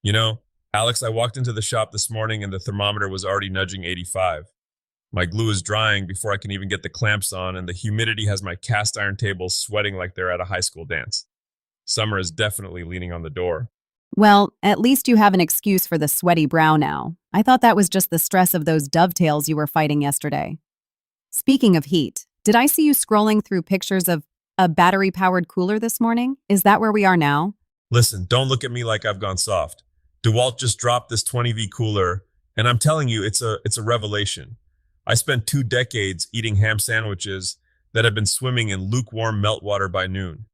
You know, Alex, I walked into the shop this morning and the thermometer was already nudging 85. My glue is drying before I can even get the clamps on, and the humidity has my cast iron tables sweating like they're at a high school dance. Summer is definitely leaning on the door. Well, at least you have an excuse for the sweaty brow now. I thought that was just the stress of those dovetails you were fighting yesterday. Speaking of heat, did I see you scrolling through pictures of a battery-powered cooler this morning? Is that where we are now? Listen, don't look at me like I've gone soft. DeWalt just dropped this 20V cooler, and I'm telling you, it's a revelation. I spent 2 decades eating ham sandwiches that have been swimming in lukewarm meltwater by noon.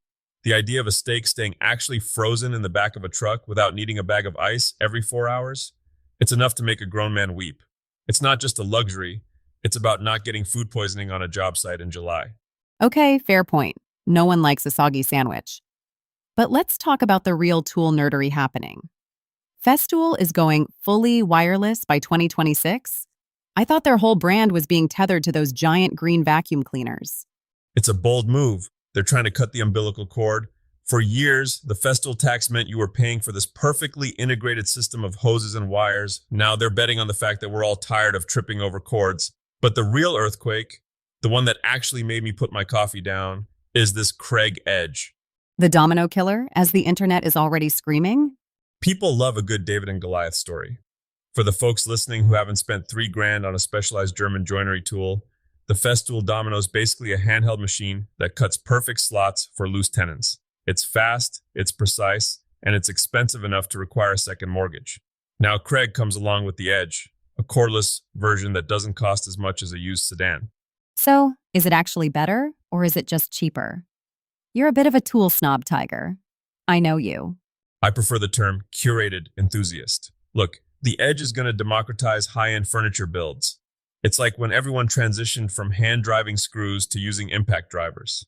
The idea of a steak staying actually frozen in the back of a truck without needing a bag of ice every 4 hours, it's enough to make a grown man weep. It's not just a luxury, it's about not getting food poisoning on a job site in July. Okay, fair point. No one likes a soggy sandwich. But let's talk about the real tool nerdery happening. Festool is going fully wireless by 2026. I thought their whole brand was being tethered to those giant green vacuum cleaners. It's a bold move. They're trying to cut the umbilical cord. For years, the Festool tax meant you were paying for this perfectly integrated system of hoses and wires. Now they're betting on the fact that we're all tired of tripping over cords. But the real earthquake, the one that actually made me put my coffee down, is this Craig Edge. The domino killer, as the internet is already screaming? People love a good David and Goliath story. For the folks listening who haven't spent 3 grand on a specialized German joinery tool, the Festool Domino is basically a handheld machine that cuts perfect slots for loose tenons. It's fast, it's precise, and it's expensive enough to require a second mortgage. Now Craig comes along with the Edge, a cordless version that doesn't cost as much as a used sedan. So, is it actually better, or is it just cheaper? You're a bit of a tool snob, Tiger. I know you. I prefer the term curated enthusiast. Look, the Edge is going to democratize high-end furniture builds. It's like when everyone transitioned from hand-driving screws to using impact drivers.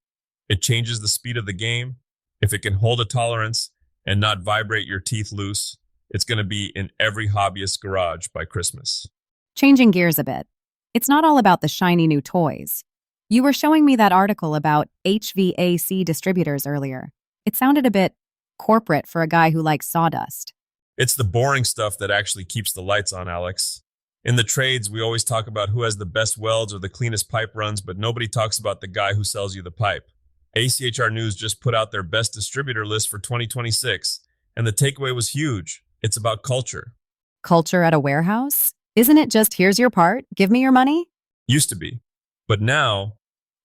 It changes the speed of the game. If it can hold a tolerance and not vibrate your teeth loose, it's going to be in every hobbyist garage by Christmas. Changing gears a bit. It's not all about the shiny new toys. You were showing me that article about HVAC distributors earlier. It sounded a bit corporate for a guy who likes sawdust. It's the boring stuff that actually keeps the lights on, Alex. In the trades, we always talk about who has the best welds or the cleanest pipe runs, but nobody talks about the guy who sells you the pipe. ACHR News just put out their best distributor list for 2026, and the takeaway was huge. It's about culture. Culture at a warehouse? Isn't it just here's your part, give me your money? Used to be. But now,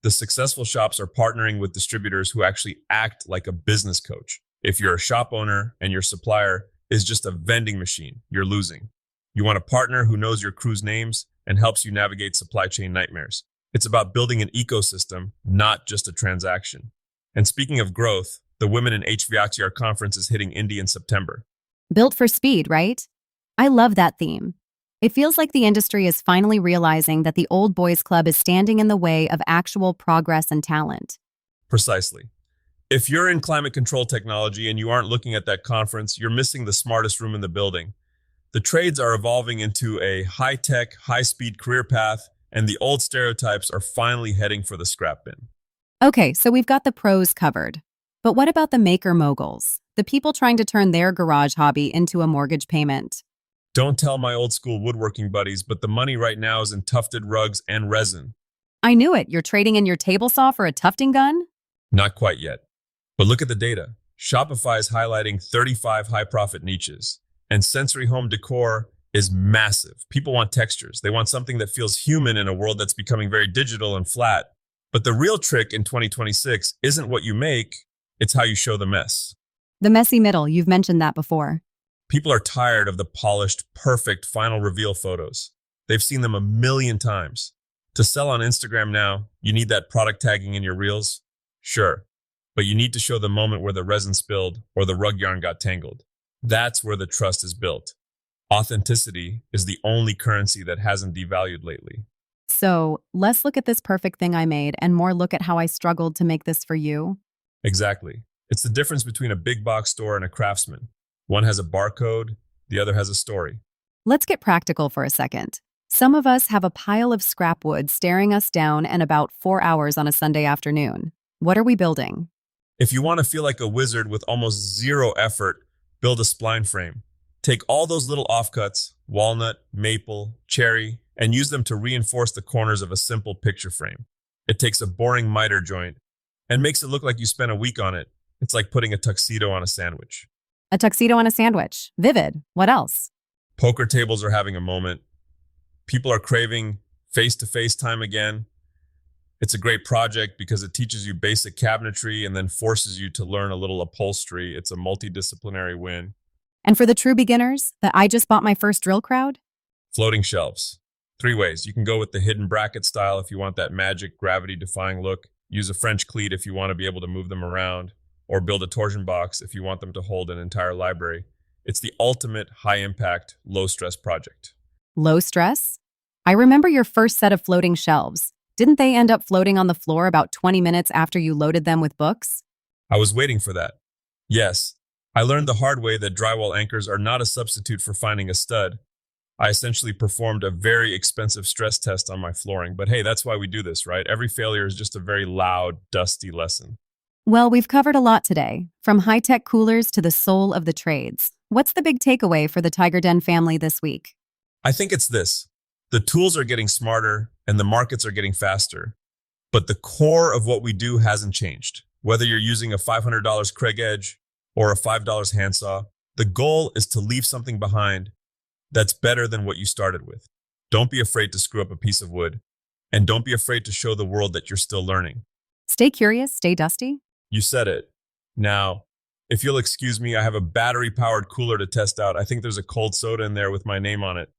the successful shops are partnering with distributors who actually act like a business coach. If you're a shop owner and your supplier is just a vending machine, you're losing. You want a partner who knows your crew's names and helps you navigate supply chain nightmares. It's about building an ecosystem, not just a transaction. And speaking of growth, the Women in HVACR conference is hitting Indy in September. Built for speed, right? I love that theme. It feels like the industry is finally realizing that the old boys club is standing in the way of actual progress and talent. Precisely. If you're in climate control technology and you aren't looking at that conference, you're missing the smartest room in the building. The trades are evolving into a high-tech, high-speed career path, and the old stereotypes are finally heading for the scrap bin. Okay, so we've got the pros covered. But what about the maker moguls? The people trying to turn their garage hobby into a mortgage payment? Don't tell my old school woodworking buddies, but the money right now is in tufted rugs and resin. I knew it. You're trading in your table saw for a tufting gun? Not quite yet. But look at the data. Shopify is highlighting 35 high-profit niches, and sensory home decor is massive. People want textures. They want something that feels human in a world that's becoming very digital and flat. But the real trick in 2026 isn't what you make, it's how you show the mess. The messy middle, you've mentioned that before. People are tired of the polished, perfect final reveal photos. They've seen them a million times. To sell on Instagram now, you need that product tagging in your reels? Sure. But you need to show the moment where the resin spilled or the rug yarn got tangled. That's where the trust is built. Authenticity is the only currency that hasn't devalued lately. So, less look at this perfect thing I made and more look at how I struggled to make this for you. Exactly. It's the difference between a big box store and a craftsman. One has a barcode, the other has a story. Let's get practical for a second. Some of us have a pile of scrap wood staring us down in about 4 hours on a Sunday afternoon. What are we building? If you want to feel like a wizard with almost zero effort, build a spline frame. Take all those little offcuts, walnut, maple, cherry, and use them to reinforce the corners of a simple picture frame. It takes a boring miter joint and makes it look like you spent a week on it. It's like putting a tuxedo on a sandwich. A tuxedo on a sandwich. Vivid. What else? Poker tables are having a moment. People are craving face-to-face time again. It's a great project because it teaches you basic cabinetry and then forces you to learn a little upholstery. It's a multidisciplinary win. And for the true beginners, the I just bought my first drill crowd? Floating shelves. 3 ways. You can go with the hidden bracket style if you want that magic gravity-defying look. Use a French cleat if you want to be able to move them around. Or build a torsion box if you want them to hold an entire library. It's the ultimate high-impact, low-stress project. Low stress? I remember your first set of floating shelves. Didn't they end up floating on the floor about 20 minutes after you loaded them with books? I was waiting for that. Yes, I learned the hard way that drywall anchors are not a substitute for finding a stud. I essentially performed a very expensive stress test on my flooring, but hey, that's why we do this, right? Every failure is just a very loud, dusty lesson. Well, we've covered a lot today, from high-tech coolers to the soul of the trades. What's the big takeaway for the TigerDen family this week? I think it's this. The tools are getting smarter and the markets are getting faster, but the core of what we do hasn't changed. Whether you're using a $500 Craig Edge or a $5 handsaw, the goal is to leave something behind that's better than what you started with. Don't be afraid to screw up a piece of wood, and don't be afraid to show the world that you're still learning. Stay curious, stay dusty. You said it. Now, if you'll excuse me, I have a battery-powered cooler to test out. I think there's a cold soda in there with my name on it.